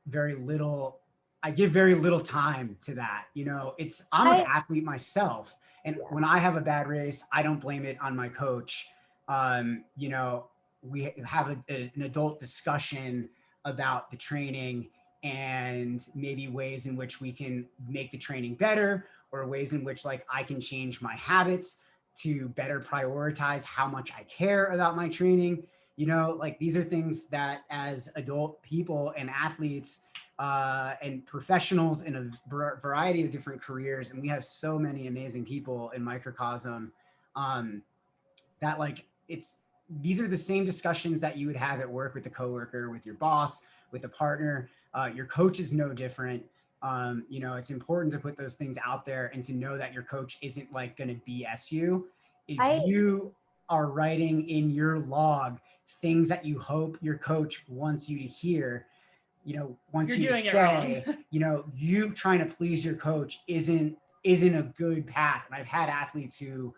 [SPEAKER 2] very little, I give very little time to that. I'm an athlete myself. And when I have a bad race, I don't blame it on my coach. We have an adult discussion about the training and maybe ways in which we can make the training better, or ways in which like I can change my habits to better prioritize how much I care about my training. Like these are things that as adult people and athletes and professionals in a variety of different careers, and we have so many amazing people in Microcosm, that like these are the same discussions that you would have at work with a coworker, with your boss, with a partner. Your coach is no different. It's important to put those things out there and to know that your coach isn't like going to BS you. If you are writing in your log things that you hope your coach wants you to hear, wants you to say, you trying to please your coach isn't a good path. And I've had athletes who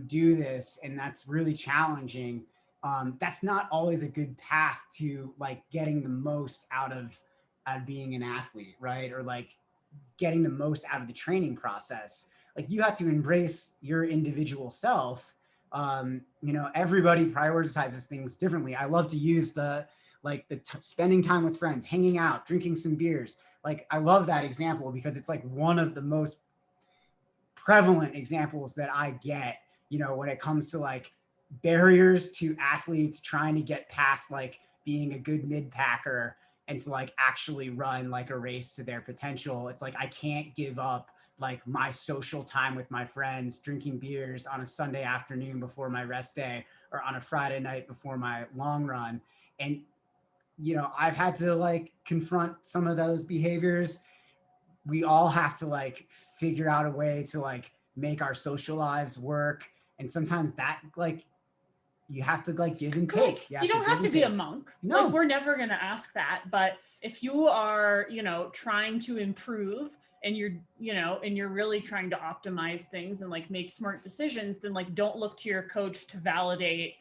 [SPEAKER 2] do this, and that's really challenging. That's not always a good path to like getting the most out of being an athlete, right? Or like getting the most out of the training process. Like you have to embrace your individual self. Everybody prioritizes things differently. I love to use spending time with friends, hanging out, drinking some beers. Like I love that example because it's like one of the most prevalent examples that I get, when it comes to like barriers to athletes trying to get past like being a good mid packer and to like actually run like a race to their potential. It's like I can't give up like my social time with my friends, drinking beers on a Sunday afternoon before my rest day, or on a Friday night before my long run. And I've had to like confront some of those behaviors. We all have to like figure out a way to like make our social lives work. And sometimes that like you have to like give and take.
[SPEAKER 1] You don't have to be a monk.
[SPEAKER 2] No.
[SPEAKER 1] Like we're never going to ask that. But if you are, trying to improve and you're really trying to optimize things and like make smart decisions, then like don't look to your coach to validate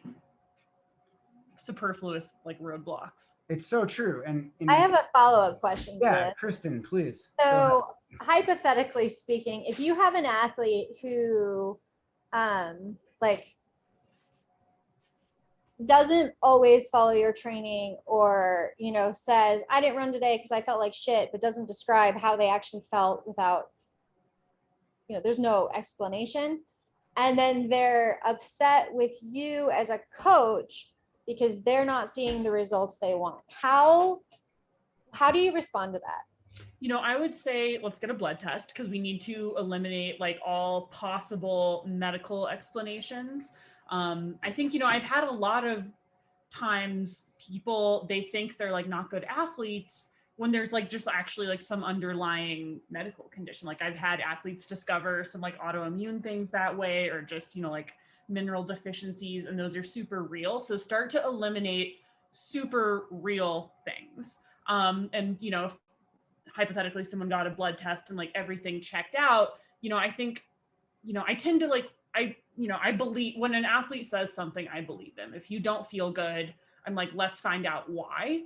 [SPEAKER 1] superfluous like roadblocks.
[SPEAKER 2] It's so true. And
[SPEAKER 3] I have a follow-up question.
[SPEAKER 2] Yeah, Kristen, please.
[SPEAKER 3] So hypothetically speaking, if you have an athlete who like doesn't always follow your training, or says I didn't run today because I felt like shit, but doesn't describe how they actually felt without, there's no explanation, and then they're upset with you as a coach because they're not seeing the results they want, how do you respond to that?
[SPEAKER 1] I would say let's get a blood test, because we need to eliminate like all possible medical explanations. I think, I've had a lot of times people, they think they're like not good athletes when there's like just actually like some underlying medical condition. Like I've had athletes discover some like autoimmune things that way, or just, like mineral deficiencies, and those are super real. So start to eliminate super real things. And, if hypothetically someone got a blood test and like everything checked out, I think, I tend to like, I believe when an athlete says something, I believe them. If you don't feel good, I'm like, let's find out why.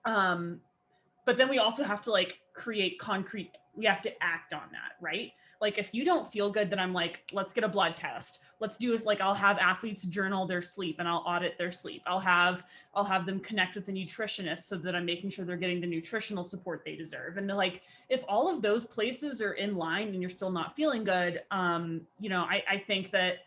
[SPEAKER 1] But then we also have to like create concrete, we have to act on that, right? Like if you don't feel good, then I'm like, let's get a blood test. Let's do this. Like I'll have athletes journal their sleep and I'll audit their sleep. I'll have them connect with a nutritionist so that I'm making sure they're getting the nutritional support they deserve. And like, if all of those places are in line and you're still not feeling good, I think that,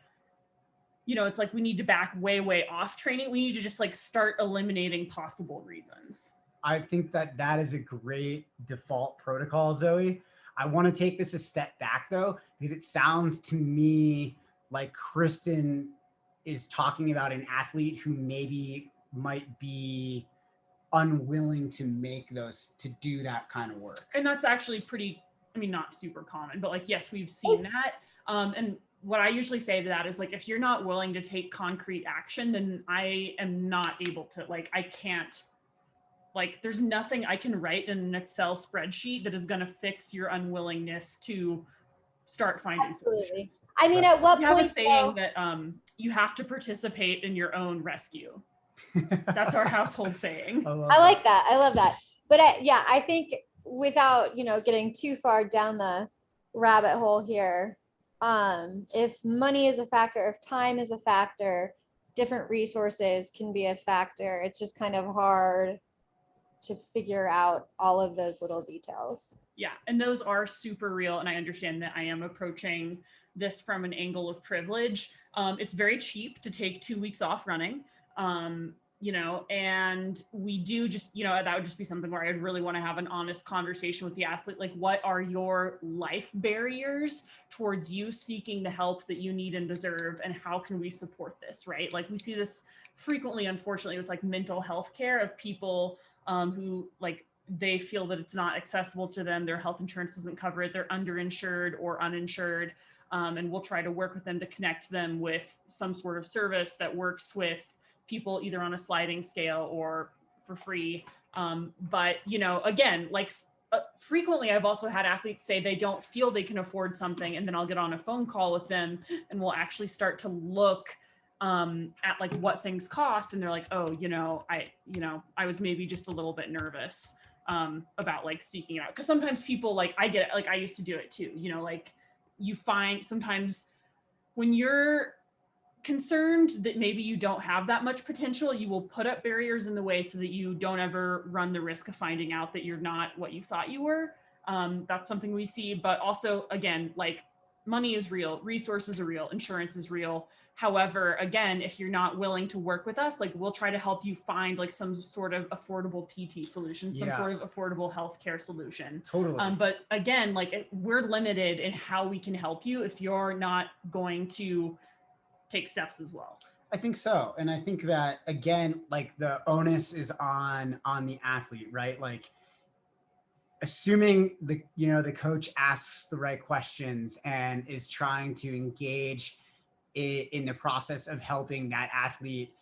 [SPEAKER 1] it's like we need to back way off training. We need to just like start eliminating possible reasons.
[SPEAKER 2] I think that is a great default protocol, Zoe. I want to take this a step back though, because it sounds to me like Kristen is talking about an athlete who maybe might be unwilling to do that kind of work.
[SPEAKER 1] And that's actually pretty, not super common, but like, yes, we've seen that. And what I usually say to that is like, if you're not willing to take concrete action, then I am not able to, like, I can't like there's nothing I can write in an Excel spreadsheet that is going to fix your unwillingness to start finding
[SPEAKER 3] Absolutely.
[SPEAKER 1] solutions.
[SPEAKER 3] I mean, at what
[SPEAKER 1] We have a
[SPEAKER 3] point
[SPEAKER 1] saying
[SPEAKER 3] though,
[SPEAKER 1] that you have to participate in your own rescue. That's our household saying.
[SPEAKER 3] I like that. I love that. But yeah, I think without, getting too far down the rabbit hole here, if money is a factor, if time is a factor, different resources can be a factor. It's just kind of hard to figure out all of those little details.
[SPEAKER 1] Yeah, and those are super real. And I understand that I am approaching this from an angle of privilege. It's very cheap to take 2 weeks off running. And we do just, that would just be something where I'd really want to have an honest conversation with the athlete. Like, what are your life barriers towards you seeking the help that you need and deserve? And how can we support this, right? Like, we see this frequently, unfortunately, with like mental health care of people who like, they feel that it's not accessible to them. Their health insurance doesn't cover it. They're underinsured or uninsured. And we'll try to work with them to connect them with some sort of service that works with people either on a sliding scale or for free. But, again, like frequently I've also had athletes say they don't feel they can afford something. And then I'll get on a phone call with them and we'll actually start to look at like what things cost. And they're like, oh, I was maybe just a little bit nervous about like seeking it out. Cause sometimes people like, I get it, like I used to do it too, like you find sometimes when you're concerned that maybe you don't have that much potential, you will put up barriers in the way so that you don't ever run the risk of finding out that you're not what you thought you were. That's something we see, but also again, like money is real, resources are real, insurance is real. However, again, if you're not willing to work with us, like we'll try to help you find like some sort of affordable PT solution, some sort of affordable healthcare solution.
[SPEAKER 2] Totally.
[SPEAKER 1] But again, like we're limited in how we can help you if you're not going to take steps as well.
[SPEAKER 2] I think so. And I think that again, like the onus is on the athlete, right? Like assuming the coach asks the right questions and is trying to engage in the process of helping that athlete,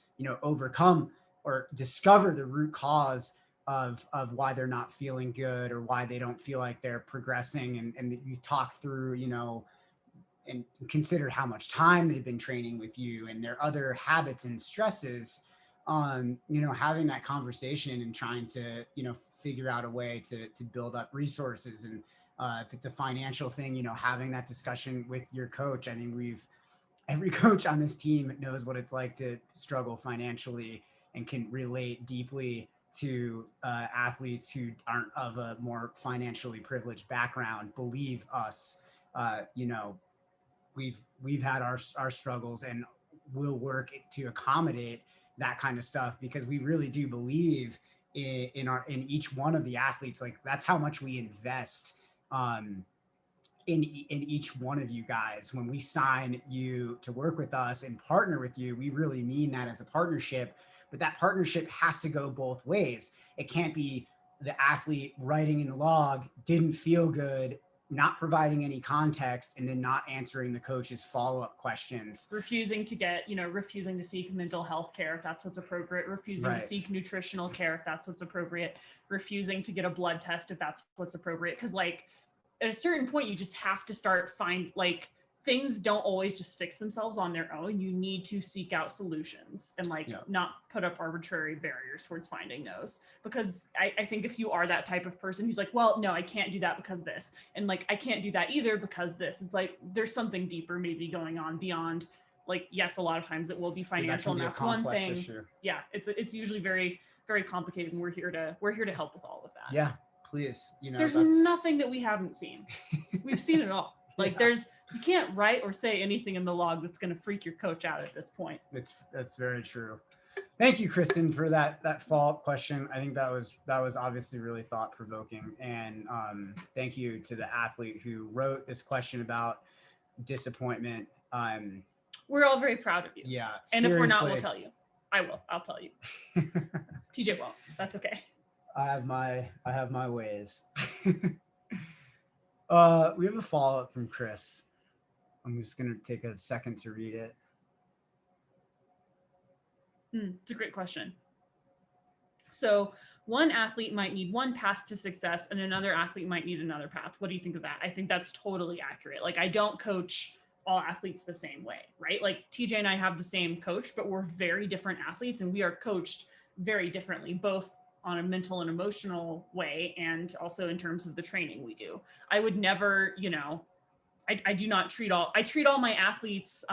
[SPEAKER 2] overcome or discover the root cause of why they're not feeling good or why they don't feel like they're progressing. And you talk through, and consider how much time they've been training with you and their other habits and stresses, having that conversation and trying to, figure out a way to build up resources. And if it's a financial thing, having that discussion with your coach. I mean, every coach on this team knows what it's like to struggle financially and can relate deeply to athletes who aren't of a more financially privileged background. Believe us, we've had our struggles and we'll work to accommodate that kind of stuff because we really do believe in each one of the athletes. Like that's how much we invest in each one of you guys. When we sign you to work with us and partner with you, we really mean that as a partnership, but that partnership has to go both ways. It can't be the athlete writing in the log, didn't feel good, not providing any context, and then not answering the coach's follow-up questions.
[SPEAKER 1] Refusing to seek mental health care if that's what's appropriate, refusing to seek nutritional care if that's what's appropriate, refusing to get a blood test if that's what's appropriate. Because like at a certain point, you just have to start things don't always just fix themselves on their own. You need to seek out solutions and not put up arbitrary barriers towards finding those. Because I think if you are that type of person who's like, well, no, I can't do that because this. And like, I can't do that either because this. It's like, there's something deeper maybe going on beyond like, yes, a lot of times it will be financial and that's one thing. Issue. Yeah, it's usually very, very complicated and we're here to help with all of that.
[SPEAKER 2] Yeah, please.
[SPEAKER 1] There's nothing that we haven't seen. We've seen it all. Like you can't write or say anything in the log that's going to freak your coach out at this point.
[SPEAKER 2] That's very true. Thank you, Kristen, for that follow-up question. I think that was obviously really thought-provoking. And thank you to the athlete who wrote this question about disappointment.
[SPEAKER 1] We're all very proud of you.
[SPEAKER 2] Yeah.
[SPEAKER 1] And seriously. If we're not, we'll tell you. I'll tell you. TJ won't. That's okay.
[SPEAKER 2] I have my ways. We have a follow-up from Chris. I'm just going to take a second to read it.
[SPEAKER 1] It's a great question. So one athlete might need one path to success and another athlete might need another path. What do you think of that? I think that's totally accurate. Like, I don't coach all athletes the same way, right? Like TJ and I have the same coach, but we're very different athletes and we are coached very differently, both on a mental and emotional way and also in terms of the training we do. I would never, I do not treat I treat all my athletes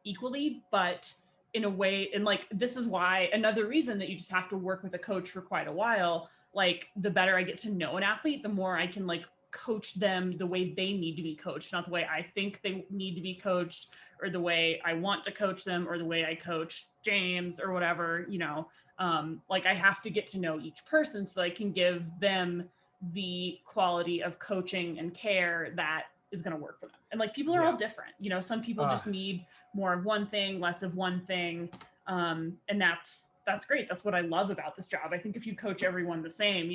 [SPEAKER 1] equally, but in a way, and like this is why another reason that you just have to work with a coach for quite a while. Like, the better I get to know an athlete, the more I can like coach them the way they need to be coached, not the way I think they need to be coached, or the way I want to coach them, or the way I coach James or whatever. Like, I have to get to know each person so I can give them the quality of coaching and care that is going to work for them. And like, people are all different. Some people just need more of one thing, less of one thing. And that's great. That's what I love about this job. I think if you coach everyone the same,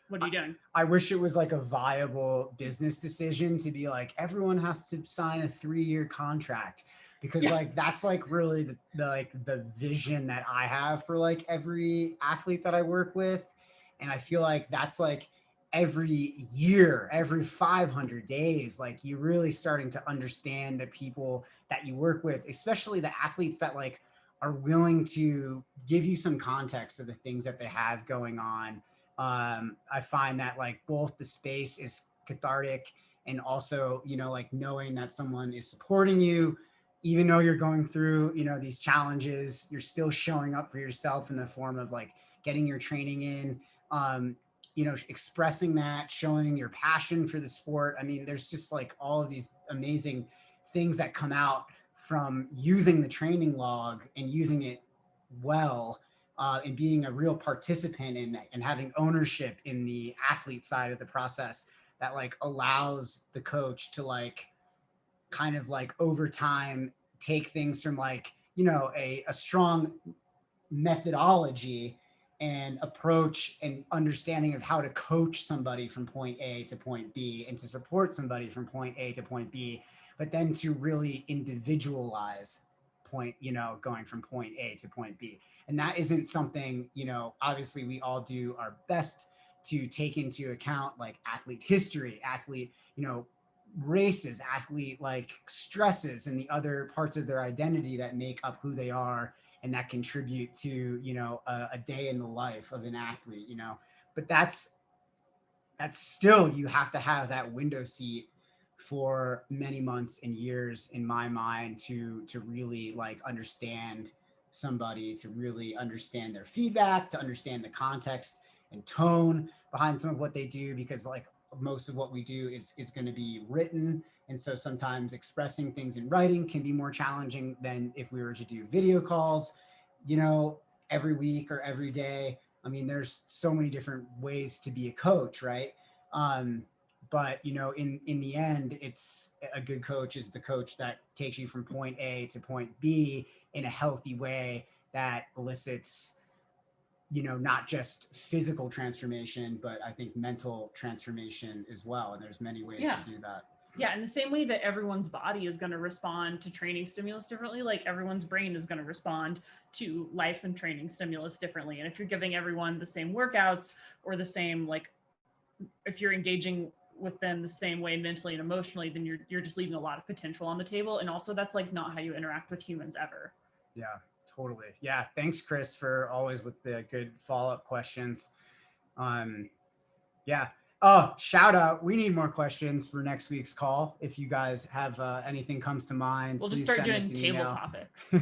[SPEAKER 1] what are you doing?
[SPEAKER 2] I wish it was like a viable business decision to be like, everyone has to sign a 3-year contract, because like, that's like really the vision that I have for like every athlete that I work with. And I feel like that's like every year, every 500 days, like, you're really starting to understand the people that you work with, especially the athletes that like are willing to give you some context of the things that they have going on. I find that like both the space is cathartic, and also, like knowing that someone is supporting you, even though you're going through, these challenges, you're still showing up for yourself in the form of like getting your training in, expressing that, showing your passion for the sport. I mean, there's just like all of these amazing things that come out from using the training log and using it well, and being a real participant in and having ownership in the athlete side of the process, that like allows the coach to like kind of like over time take things from like, a strong methodology and approach and understanding of how to coach somebody from point A to point B, and to support somebody from point A to point B, but then to really individualize going from point A to point B. And that isn't something, obviously we all do our best to take into account, like athlete history, athlete, races, athlete like stresses, and the other parts of their identity that make up who they are and that contribute to, a day in the life of an athlete, but that's still, you have to have that window seat for many months and years, in my mind, to really like understand somebody, to really understand their feedback, to understand the context and tone behind some of what they do, because like most of what we do is going to be written, and so sometimes expressing things in writing can be more challenging than if we were to do video calls, every week or every day. I mean, there's so many different ways to be a coach, right? But in the end, it's a good coach is the coach that takes you from point A to point B in a healthy way that elicits, not just physical transformation, but I think mental transformation as well. And there's many ways to do that.
[SPEAKER 1] Yeah, in the same way that everyone's body is going to respond to training stimulus differently, like everyone's brain is going to respond to life and training stimulus differently. And if you're giving everyone the same workouts, or the same, like, if you're engaging with them the same way mentally and emotionally, then you're just leaving a lot of potential on the table. And also, that's like not how you interact with humans ever.
[SPEAKER 2] Yeah, totally. Yeah. Thanks, Chris, for always with the good follow-up questions. Yeah. Oh, shout out. We need more questions for next week's call. If you guys have anything comes to mind,
[SPEAKER 1] we'll just start doing table topics.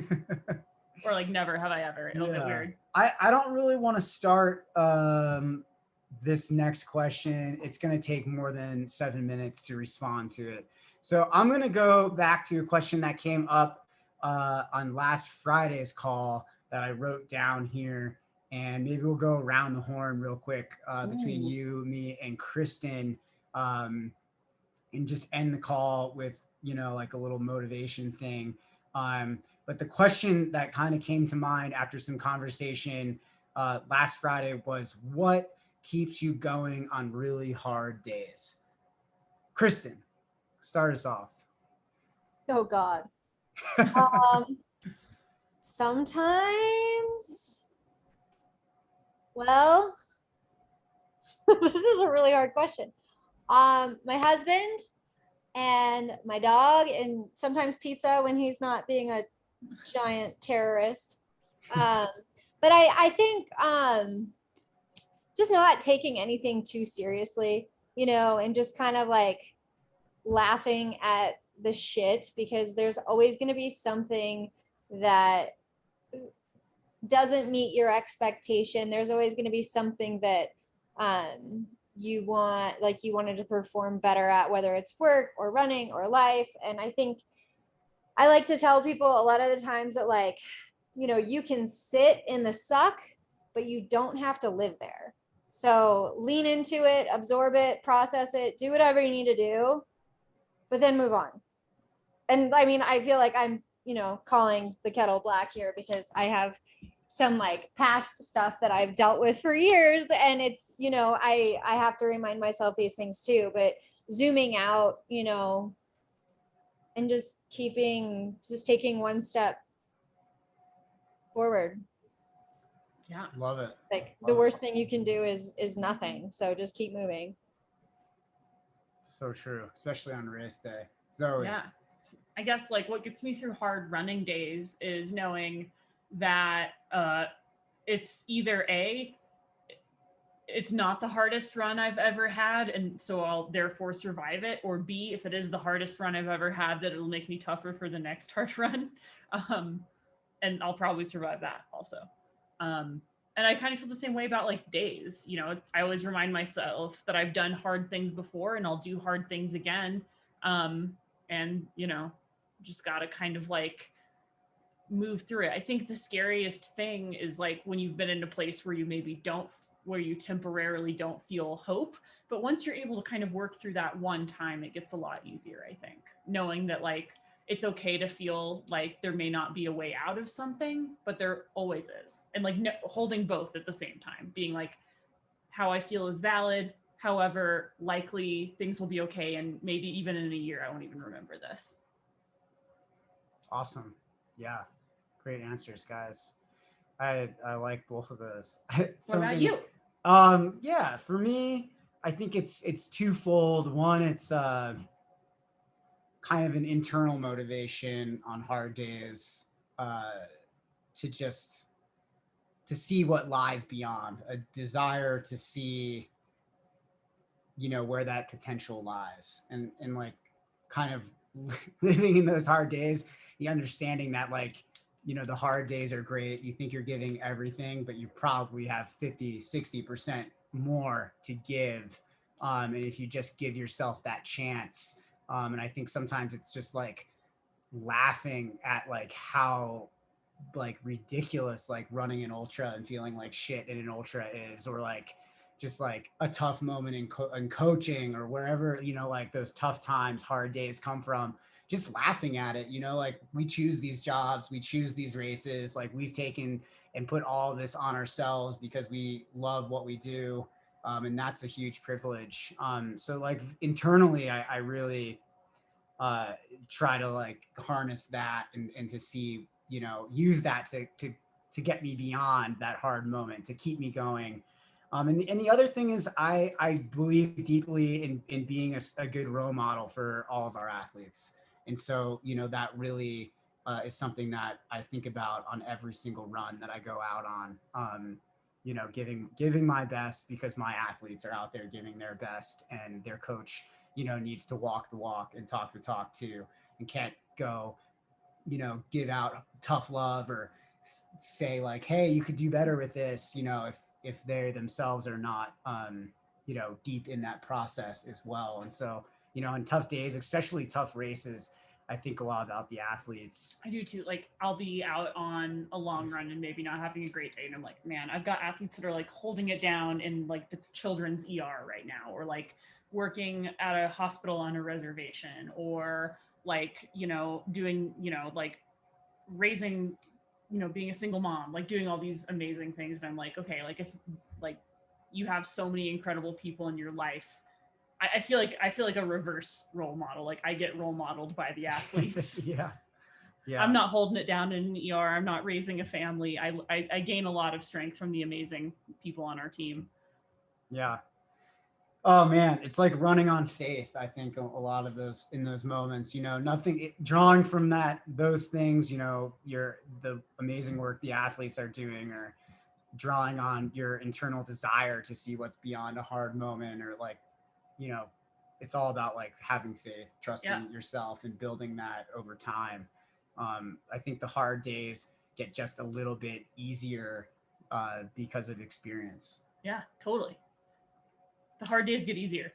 [SPEAKER 1] Or like never have I ever. It'll get weird.
[SPEAKER 2] I don't really want to start this next question. It's going to take more than 7 minutes to respond to it. So I'm going to go back to a question that came up on last Friday's call that I wrote down here. And maybe we'll go around the horn real quick between you, me, and Kristen, and just end the call with, like a little motivation thing. But the question that kind of came to mind after some conversation last Friday was, what keeps you going on really hard days? Kristen, start us off.
[SPEAKER 3] Oh God. Sometimes Well, this is a really hard question. My husband and my dog, and sometimes pizza when he's not being a giant terrorist. Um, but I think just not taking anything too seriously, and just kind of like laughing at the shit, because there's always going to be something that doesn't meet your expectation. There's always going to be something that you wanted to perform better at, whether it's work or running or life. And I think I like to tell people a lot of the times that, like, you can sit in the suck, but you don't have to live there. So lean into it, absorb it, process it, do whatever you need to do, but then move on. And I mean, I feel like I'm, calling the kettle black here, because I have some like past stuff that I've dealt with for years. And it's, I have to remind myself these things too, but zooming out, and just taking one step forward.
[SPEAKER 1] Yeah.
[SPEAKER 2] Love it.
[SPEAKER 3] Like
[SPEAKER 2] Love
[SPEAKER 3] the
[SPEAKER 2] it.
[SPEAKER 3] worst thing you can do is nothing. So just keep moving.
[SPEAKER 2] So true, especially on race day. Zoe.
[SPEAKER 1] Yeah. I guess like what gets me through hard running days is knowing that it's either it's not the hardest run I've ever had, and so I'll therefore survive it, or B, if it is the hardest run I've ever had, that it'll make me tougher for the next hard run. And I'll probably survive that also. Um, and I kind of feel the same way about like days. I always remind myself that I've done hard things before and I'll do hard things again. And just gotta kind of like move through it. I think the scariest thing is like when you've been in a place where you maybe don't, where you temporarily don't feel hope. But once you're able to kind of work through that one time, it gets a lot easier, I think. Knowing that like it's okay to feel like there may not be a way out of something, but there always is. And like holding both at the same time, being like, how I feel is valid. However, likely things will be okay. And maybe even in a year, I won't even remember this.
[SPEAKER 2] Awesome. Yeah. Great answers, guys. I like both of those.
[SPEAKER 1] What about you?
[SPEAKER 2] Yeah, for me, I think it's twofold. One, it's kind of an internal motivation on hard days, to just to see what lies beyond, a desire to see, where that potential lies, and like kind of living in those hard days, the understanding that like, the hard days are great, you think you're giving everything, but you probably have 50-60% more to give. And if you just give yourself that chance, and I think sometimes it's just like laughing at like how like ridiculous like running an ultra and feeling like shit in an ultra is, or like just like a tough moment in coaching, or wherever, like those tough times, hard days come from, just laughing at it. Like we choose these jobs, we choose these races, like we've taken and put all of this on ourselves because we love what we do. And that's a huge privilege. So like internally, I really try to like harness that, and to see, use that to get me beyond that hard moment, to keep me going. And the other thing is I believe deeply in being a good role model for all of our athletes. And so, that really is something that I think about on every single run that I go out on. Giving my best, because my athletes are out there giving their best, and their coach, needs to walk the walk and talk the talk too, and can't go, give out tough love, or say like, hey, you could do better with this, if they themselves are not, deep in that process as well. And so, on tough days, especially tough races, I think a lot about the athletes.
[SPEAKER 1] I do too. Like I'll be out on a long run and maybe not having a great day, and I'm like, man, I've got athletes that are like holding it down in like the children's ER right now, or like working at a hospital on a reservation, or like doing like raising, being a single mom, like doing all these amazing things. And I'm like, okay, like if like you have so many incredible people in your life, I feel like a reverse role model. Like I get role modeled by the athletes.
[SPEAKER 2] Yeah. Yeah.
[SPEAKER 1] I'm not holding it down in an ER. I'm not raising a family. I gain a lot of strength from the amazing people on our team.
[SPEAKER 2] Yeah. Oh man, it's like running on faith. I think a lot of those in those moments, drawing from those things, the amazing work the athletes are doing, or drawing on your internal desire to see what's beyond a hard moment, or like, it's all about like having faith, trusting yourself, and building that over time. I think the hard days get just a little bit easier because of experience.
[SPEAKER 1] Yeah, totally. The hard days get easier.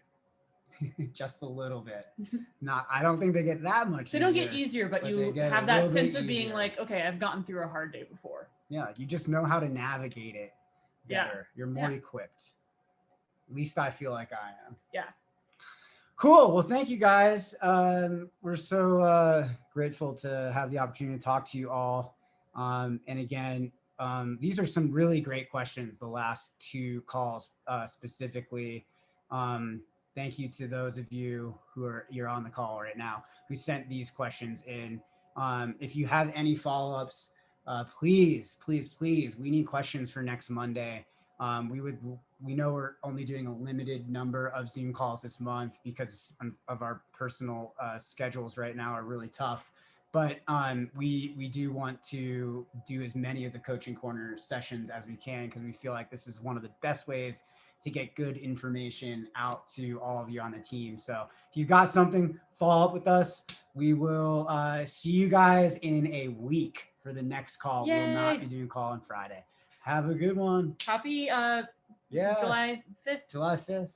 [SPEAKER 2] Just a little bit. I don't think they get that much
[SPEAKER 1] They don't get easier, but you have that sense of being like, okay, I've gotten through a hard day before.
[SPEAKER 2] Yeah, you just know how to navigate it better. You're more equipped. At least I feel like I am.
[SPEAKER 1] Yeah.
[SPEAKER 2] Cool. Well, thank you guys. We're so grateful to have the opportunity to talk to you all. And again, these are some really great questions, the last two calls specifically. Thank you to those of you you're on the call right now who sent these questions in. If you have any follow-ups, please, we need questions for next Monday. We know we're only doing a limited number of Zoom calls this month because of our personal schedules right now are really tough. But we do want to do as many of the Coaching Corner sessions as we can, because we feel like this is one of the best ways to get good information out to all of you on the team. So if you got something, follow up with us. We will see you guys in a week for the next call.
[SPEAKER 1] Yay.
[SPEAKER 2] We will not be doing a call on Friday. Have a good one.
[SPEAKER 1] Happy July 5th.
[SPEAKER 2] July 5th.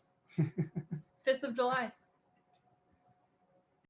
[SPEAKER 1] 5th of July.